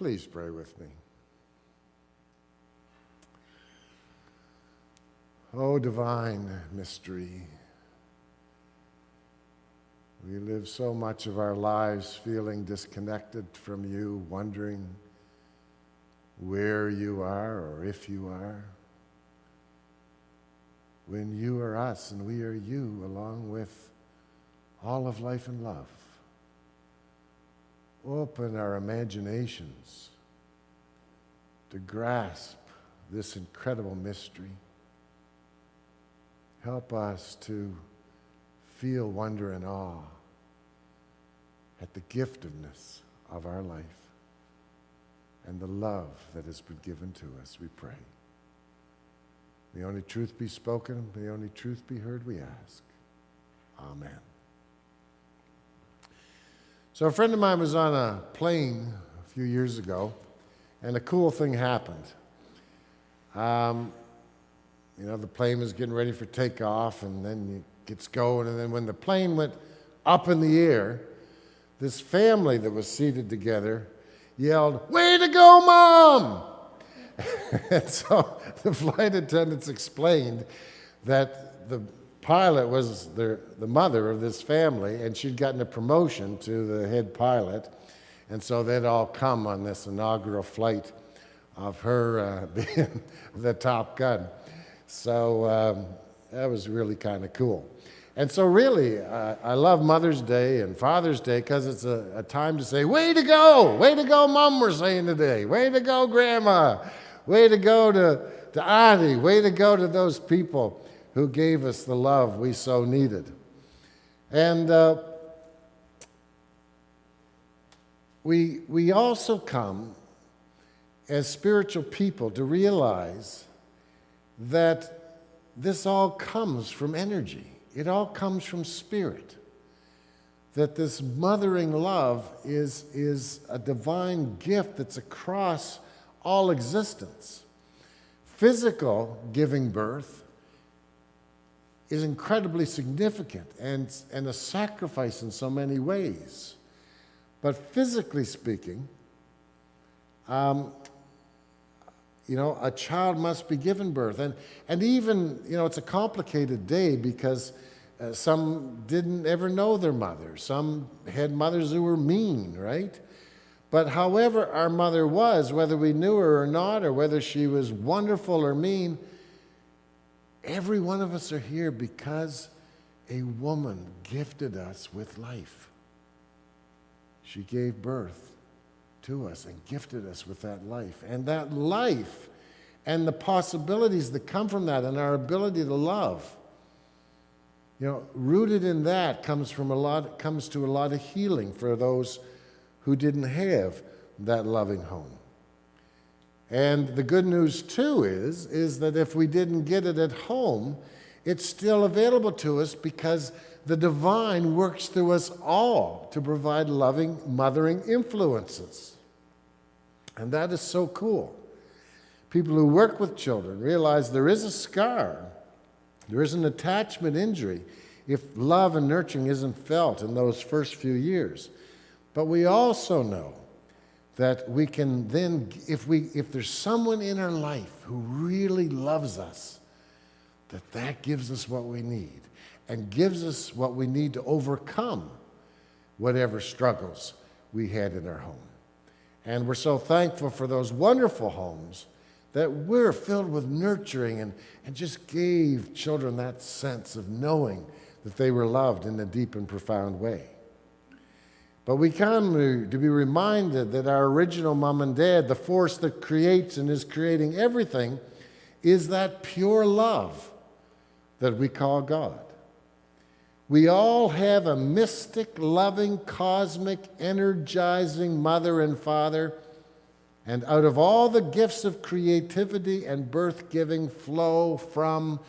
Please pray with me. Oh, divine mystery, we live so much of our lives feeling disconnected from you, wondering where you are or if you are, when you are us and we are you, along with all of life and love. Open our imaginations to grasp this incredible mystery. Help us to feel wonder and awe at the giftedness of our life and the love that has been given to us, we pray. May only truth be spoken, may only truth be heard, we ask. Amen. So a friend of mine was on a plane a few years ago, and a cool thing happened. The plane was getting ready for takeoff, and then it gets going, and then when the plane went up in the air, this family that was seated together yelled, "Way to go, Mom!" And so the flight attendants explained that the pilot was the mother of this family, and she'd gotten a promotion to the head pilot, and so they'd all come on this inaugural flight of her being the top gun. So that was really kind of cool. And so really, I love Mother's Day and Father's Day because it's a time to say, way to go, Mom, we're saying today. Way to go, Grandma. Way to go to Auntie. Way to go to those people who gave us the love we so needed. And we also come as spiritual people to realize that this all comes from energy. It all comes from spirit. That this mothering love is a divine gift that's across all existence. Physical giving birth is incredibly significant and a sacrifice in so many ways. But physically speaking, a child must be given birth. And even, it's a complicated day because some didn't ever know their mother. Some had mothers who were mean, right? But however our mother was, whether we knew her or not, or whether she was wonderful or mean, every one of us are here because a woman gifted us with life. She gave birth to us and gifted us with that life. And that life and the possibilities that come from that and our ability to love, rooted in that comes to a lot of healing for those who didn't have that loving home. And the good news too is that if we didn't get it at home, it's still available to us because the divine works through us all to provide loving, mothering influences. And that is so cool. People who work with children realize there is a scar, there is an attachment injury if love and nurturing isn't felt in those first few years. But we also know that we can then, if there's someone in our life who really loves us, that gives us what we need and gives us what we need to overcome whatever struggles we had in our home. And we're so thankful for those wonderful homes that we're filled with nurturing and just gave children that sense of knowing that they were loved in a deep and profound way. But we come to be reminded that our original mom and dad, the force that creates and is creating everything, is that pure love that we call God. We all have a mystic, loving, cosmic, energizing mother and father, and out of all the gifts of creativity and birth-giving flow from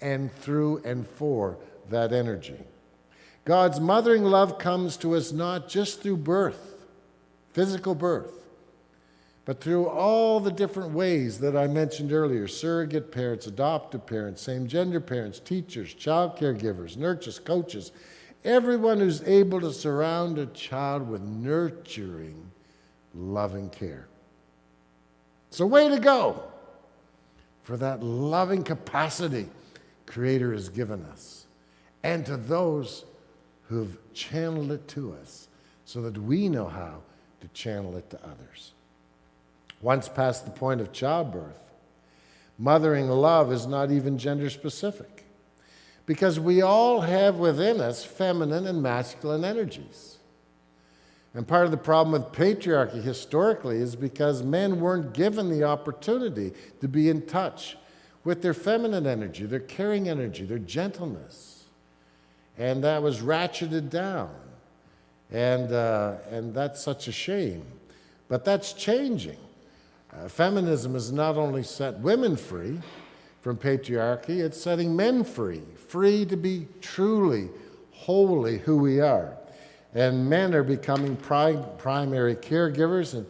and through and for that energy. God's mothering love comes to us not just through birth, physical birth, but through all the different ways that I mentioned earlier: surrogate parents, adoptive parents, same-gender parents, teachers, child caregivers, nurses, coaches, everyone who's able to surround a child with nurturing loving care. So way to go for that loving capacity Creator has given us, and to those who've channeled it to us so that we know how to channel it to others. Once past the point of childbirth, mothering love is not even gender specific, because we all have within us feminine and masculine energies. And part of the problem with patriarchy historically is because men weren't given the opportunity to be in touch with their feminine energy, their caring energy, their gentleness. And that was ratcheted down. And that's such a shame. But that's changing. Feminism has not only set women free from patriarchy, it's setting men free, free to be truly, wholly who we are. And men are becoming primary caregivers. And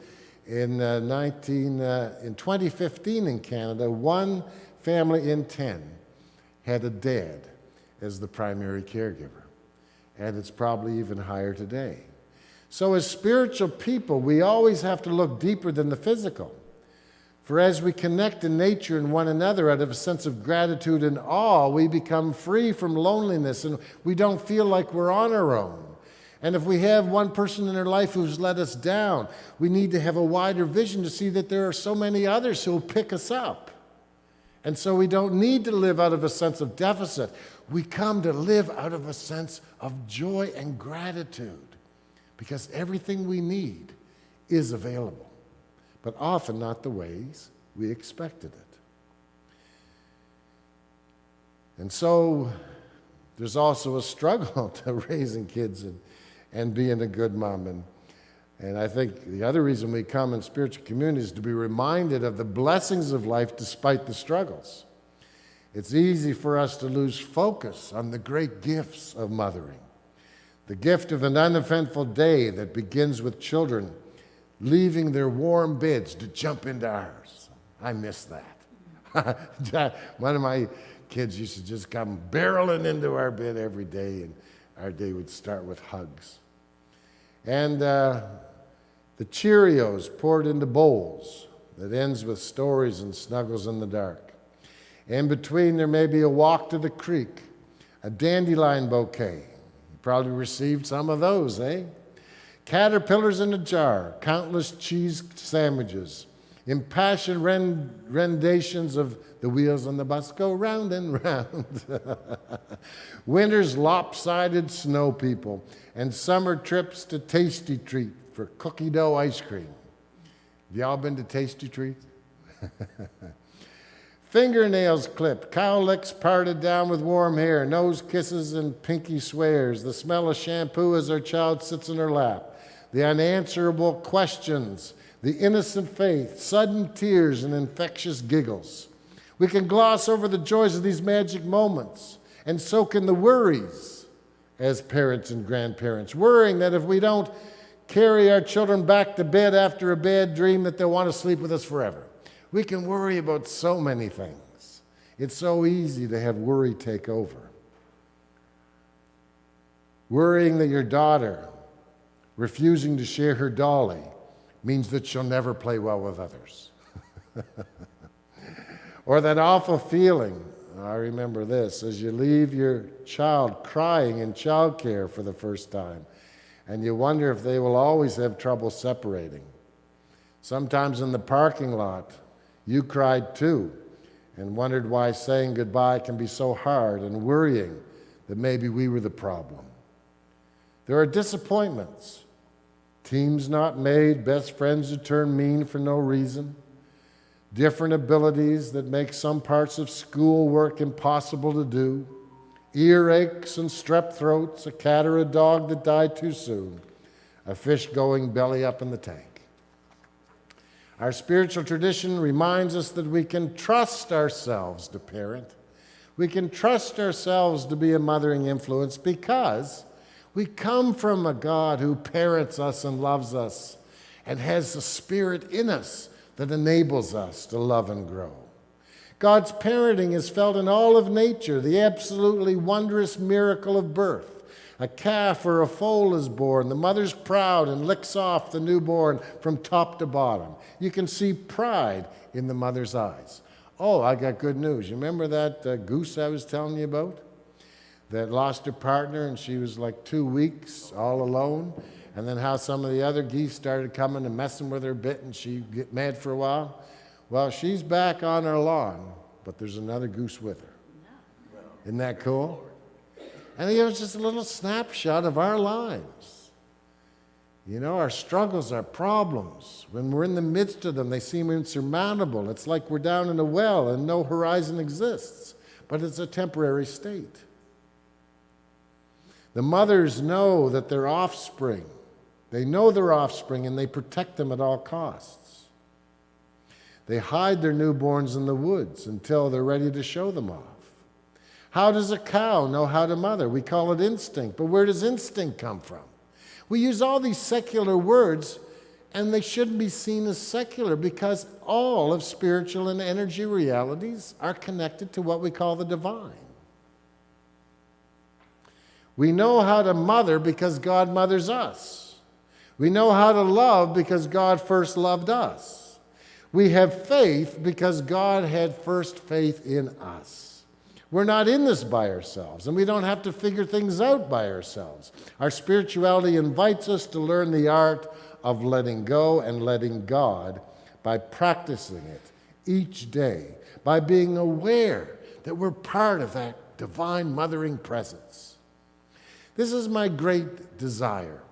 in 2015 in Canada, 1 family in 10 had a dad as the primary caregiver. And it's probably even higher today. So as spiritual people, we always have to look deeper than the physical. For as we connect to nature and one another out of a sense of gratitude and awe, we become free from loneliness and we don't feel like we're on our own. And if we have one person in our life who's let us down, we need to have a wider vision to see that there are so many others who will pick us up. And so we don't need to live out of a sense of deficit. We come to live out of a sense of joy and gratitude, because everything we need is available, but often not the ways we expected it. And so there's also a struggle to raising kids and being a good mom. And I think the other reason we come in spiritual community is to be reminded of the blessings of life despite the struggles. It's easy for us to lose focus on the great gifts of mothering. The gift of an uneventful day that begins with children leaving their warm beds to jump into ours. I miss that. One of my kids used to just come barreling into our bed every day, and our day would start with hugs. And the Cheerios poured into bowls that ends with stories and snuggles in the dark. In between, there may be a walk to the creek, a dandelion bouquet. You probably received some of those, eh? Caterpillars in a jar, countless cheese sandwiches, impassioned renditions of The Wheels on the Bus Go Round and Round. Winter's lopsided snow people, and summer trips to Tasty Treat for cookie dough ice cream. Have y'all been to Tasty Treat? Fingernails clipped, cowlicks parted down with warm hair, nose kisses and pinky swears, the smell of shampoo as our child sits in her lap, the unanswerable questions, the innocent faith, sudden tears and infectious giggles. We can gloss over the joys of these magic moments, and so can the worries as parents and grandparents, worrying that if we don't carry our children back to bed after a bad dream, that they'll want to sleep with us forever. We can worry about so many things. It's so easy to have worry take over. Worrying that your daughter refusing to share her dolly means that she'll never play well with others. Or that awful feeling, I remember this, as you leave your child crying in childcare for the first time, and you wonder if they will always have trouble separating. Sometimes in the parking lot, you cried too, and wondered why saying goodbye can be so hard, and worrying that maybe we were the problem. There are disappointments. Teams not made, best friends who turn mean for no reason, different abilities that make some parts of school work impossible to do, earaches and strep throats, a cat or a dog that died too soon, a fish going belly up in the tank. Our spiritual tradition reminds us that we can trust ourselves to parent. We can trust ourselves to be a mothering influence because we come from a God who parents us and loves us and has a spirit in us that enables us to love and grow. God's parenting is felt in all of nature, the absolutely wondrous miracle of birth, A calf or a foal is born. The mother's proud and licks off the newborn from top to bottom. You can see pride in the mother's eyes. Oh, I got good news. You remember that goose I was telling you about? That lost her partner and she was like 2 weeks all alone? And then how some of the other geese started coming and messing with her a bit and she get mad for a while? Well, she's back on our lawn, but there's another goose with her. Isn't that cool? And it was just a little snapshot of our lives. You know, our struggles, our problems, when we're in the midst of them, they seem insurmountable. It's like we're down in a well and no horizon exists, but it's a temporary state. The mothers know that their offspring, they know their offspring and they protect them at all costs. They hide their newborns in the woods until they're ready to show them off. How does a cow know how to mother? We call it instinct, but where does instinct come from? We use all these secular words, and they shouldn't be seen as secular because all of spiritual and energy realities are connected to what we call the divine. We know how to mother because God mothers us. We know how to love because God first loved us. We have faith because God had first faith in us. We're not in this by ourselves, and we don't have to figure things out by ourselves. Our spirituality invites us to learn the art of letting go and letting God by practicing it each day, by being aware that we're part of that divine mothering presence. This is my great desire.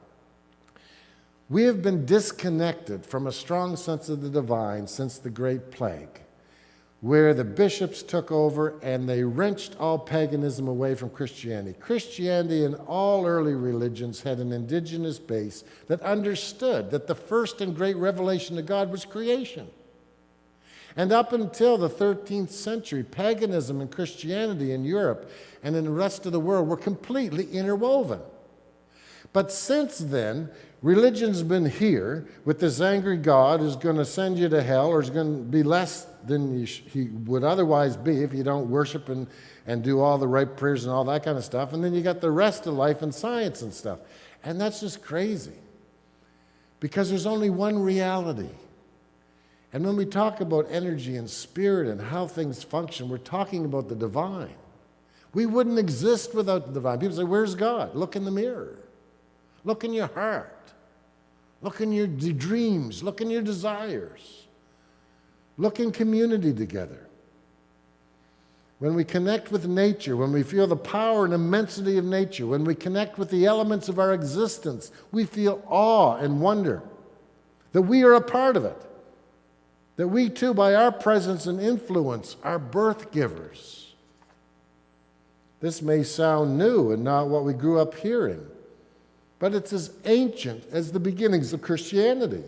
We have been disconnected from a strong sense of the divine since the Great Plague, where the bishops took over and they wrenched all paganism away from Christianity. Christianity and all early religions had an indigenous base that understood that the first and great revelation of God was creation. And up until the 13th century, paganism and Christianity in Europe and in the rest of the world were completely interwoven. But since then, religion's been here with this angry God who's going to send you to hell or is going to be less than he would otherwise be if you don't worship and do all the right prayers and all that kind of stuff. And then you got the rest of life and science and stuff. And that's just crazy because there's only one reality. And when we talk about energy and spirit and how things function, we're talking about the divine. We wouldn't exist without the divine. People say, where's God? Look in the mirror. Look in your heart. Look in your dreams. Look in your desires. Look in community together. When we connect with nature, when we feel the power and immensity of nature, when we connect with the elements of our existence, we feel awe and wonder that we are a part of it. That we too, by our presence and influence, are birth givers. This may sound new and not what we grew up hearing, but it's as ancient as the beginnings of Christianity.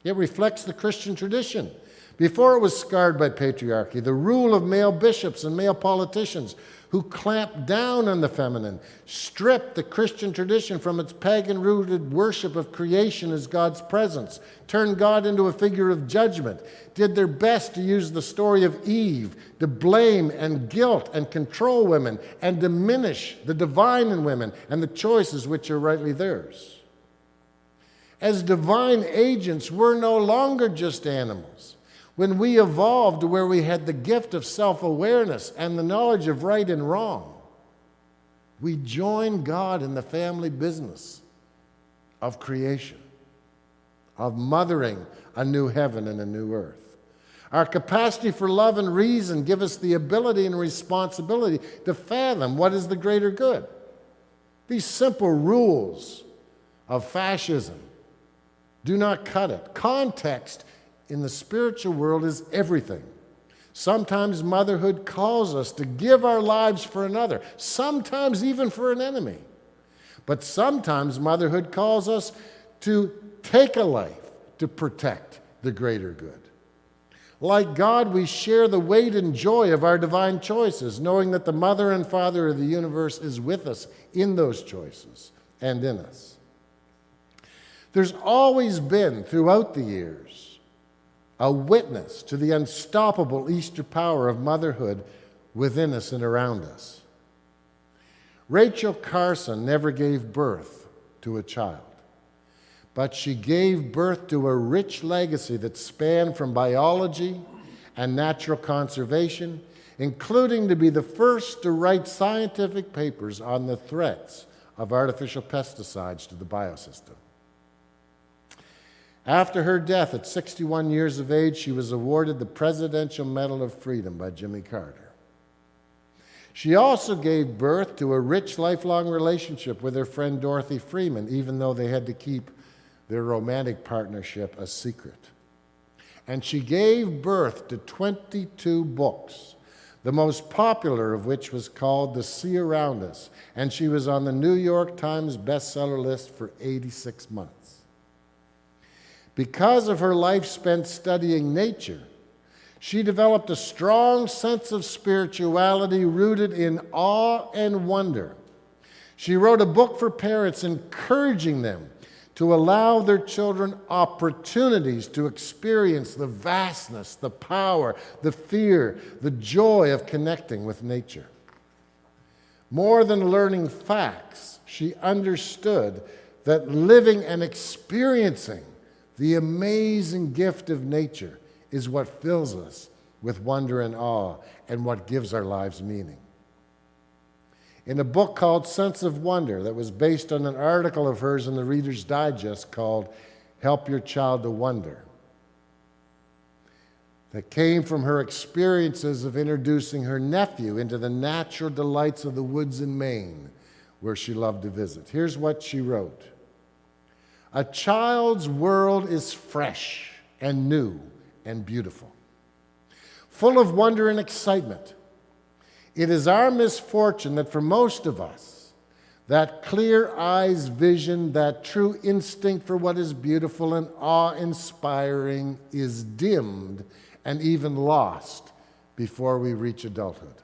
It reflects the Christian tradition. Before it was scarred by patriarchy, the rule of male bishops and male politicians who clamped down on the feminine, stripped the Christian tradition from its pagan-rooted worship of creation as God's presence, turned God into a figure of judgment, did their best to use the story of Eve to blame and guilt and control women and diminish the divine in women and the choices which are rightly theirs. As divine agents, we're no longer just animals. When we evolved to where we had the gift of self-awareness and the knowledge of right and wrong, we joined God in the family business of creation, of mothering a new heaven and a new earth. Our capacity for love and reason give us the ability and responsibility to fathom what is the greater good. These simple rules of fascism do not cut it. Context in the spiritual world is everything. Sometimes motherhood calls us to give our lives for another, sometimes even for an enemy. But sometimes motherhood calls us to take a life to protect the greater good. Like God, we share the weight and joy of our divine choices, knowing that the mother and father of the universe is with us in those choices and in us. There's always been, throughout the years, a witness to the unstoppable Easter power of motherhood within us and around us. Rachel Carson never gave birth to a child, but she gave birth to a rich legacy that spanned from biology and natural conservation, including to be the first to write scientific papers on the threats of artificial pesticides to the biosystem. After her death at 61 years of age, she was awarded the Presidential Medal of Freedom by Jimmy Carter. She also gave birth to a rich, lifelong relationship with her friend Dorothy Freeman, even though they had to keep their romantic partnership a secret. And she gave birth to 22 books, the most popular of which was called The Sea Around Us, and she was on the New York Times bestseller list for 86 months. Because of her life spent studying nature, she developed a strong sense of spirituality rooted in awe and wonder. She wrote a book for parents encouraging them to allow their children opportunities to experience the vastness, the power, the fear, the joy of connecting with nature. More than learning facts, she understood that living and experiencing the amazing gift of nature is what fills us with wonder and awe and what gives our lives meaning. In a book called Sense of Wonder that was based on an article of hers in the Reader's Digest called Help Your Child to Wonder, that came from her experiences of introducing her nephew into the natural delights of the woods in Maine, where she loved to visit. Here's what she wrote. A child's world is fresh and new and beautiful, full of wonder and excitement. It is our misfortune that for most of us, that clear eyes vision, that true instinct for what is beautiful and awe-inspiring is dimmed and even lost before we reach adulthood.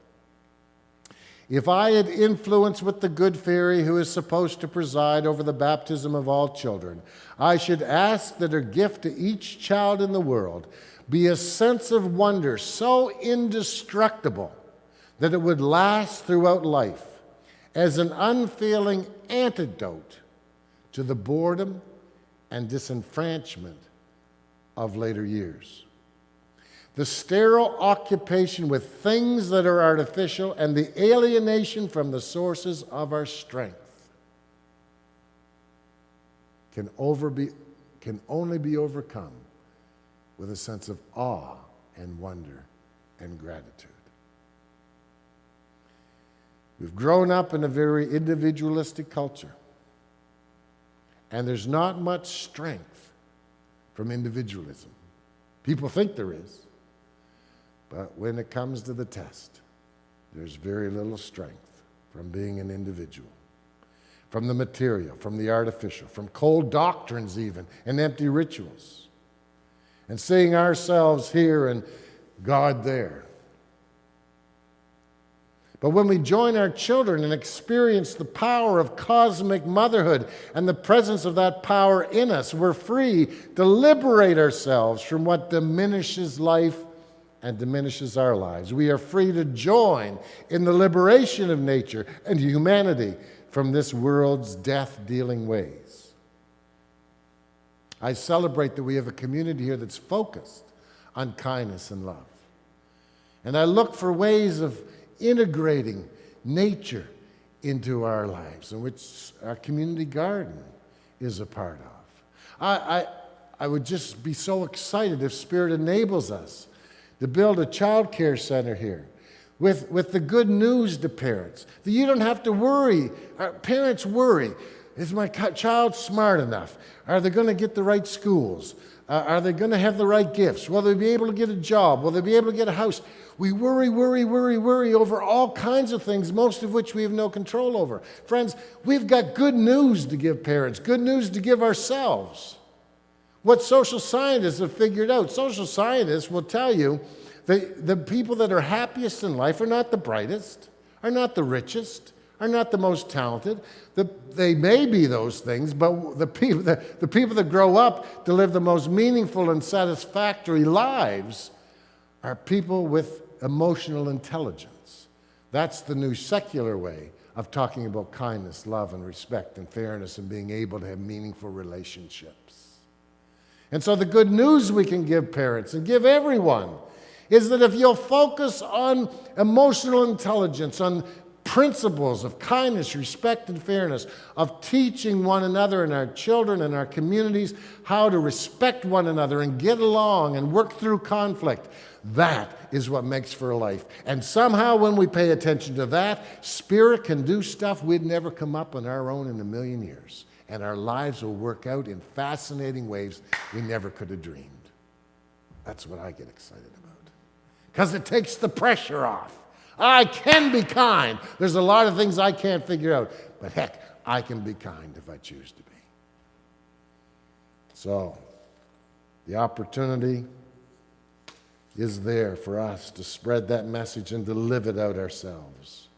If I had influence with the good fairy who is supposed to preside over the baptism of all children, I should ask that her gift to each child in the world be a sense of wonder so indestructible that it would last throughout life as an unfailing antidote to the boredom and disenfranchisement of later years. The sterile occupation with things that are artificial and the alienation from the sources of our strength can only be overcome with a sense of awe and wonder and gratitude. We've grown up in a very individualistic culture, and there's not much strength from individualism. People think there is, but when it comes to the test, there's very little strength from being an individual, from the material, from the artificial, from cold doctrines even, and empty rituals, and seeing ourselves here and God there. But when we join our children and experience the power of cosmic motherhood and the presence of that power in us, we're free to liberate ourselves from what diminishes life and diminishes our lives. We are free to join in the liberation of nature and humanity from this world's death-dealing ways. I celebrate that we have a community here that's focused on kindness and love. And I look for ways of integrating nature into our lives, in which our community garden is a part of. I would just be so excited if Spirit enables us to build a child care center here with the good news to parents, that you don't have to worry. Parents worry. Is my child smart enough? Are they going to get the right schools? Are they going to have the right gifts? Will they be able to get a job? Will they be able to get a house? We worry over all kinds of things, most of which we have no control over. Friends, we've got good news to give parents, good news to give ourselves. What social scientists have figured out, social scientists will tell you that the people that are happiest in life are not the brightest, are not the richest, are not the most talented. They may be those things, but the people that grow up to live the most meaningful and satisfactory lives are people with emotional intelligence. That's the new secular way of talking about kindness, love, and respect, and fairness, and being able to have meaningful relationships. And so the good news we can give parents and give everyone is that if you'll focus on emotional intelligence, on principles of kindness, respect, and fairness, of teaching one another and our children and our communities how to respect one another and get along and work through conflict, that is what makes for a life. And somehow when we pay attention to that, Spirit can do stuff we'd never come up on our own in a million years. And our lives will work out in fascinating ways we never could have dreamed. That's what I get excited about. Because it takes the pressure off. I can be kind. There's a lot of things I can't figure out. But heck, I can be kind if I choose to be. So, the opportunity is there for us to spread that message and to live it out ourselves.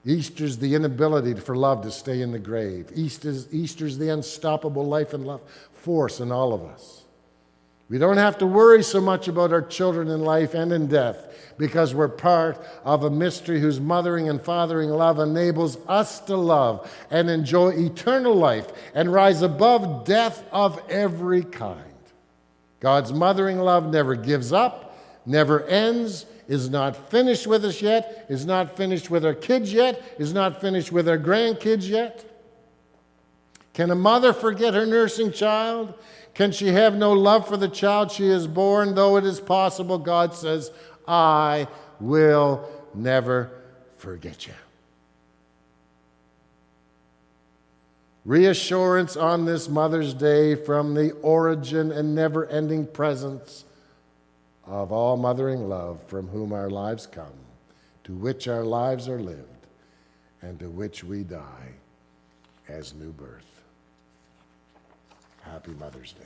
Easter's the inability for love to stay in the grave. Easter's the unstoppable life and love force in all of us. We don't have to worry so much about our children in life and in death because we're part of a mystery whose mothering and fathering love enables us to love and enjoy eternal life and rise above death of every kind. God's mothering love never gives up, never ends, is not finished with us yet, is not finished with our kids yet, is not finished with our grandkids yet. Can a mother forget her nursing child? Can she have no love for the child she has born? Though it is possible, God says, I will never forget you. Reassurance on this Mother's Day from the origin and never-ending presence of all mothering love, from whom our lives come, to which our lives are lived, and to which we die as new birth. Happy Mother's Day.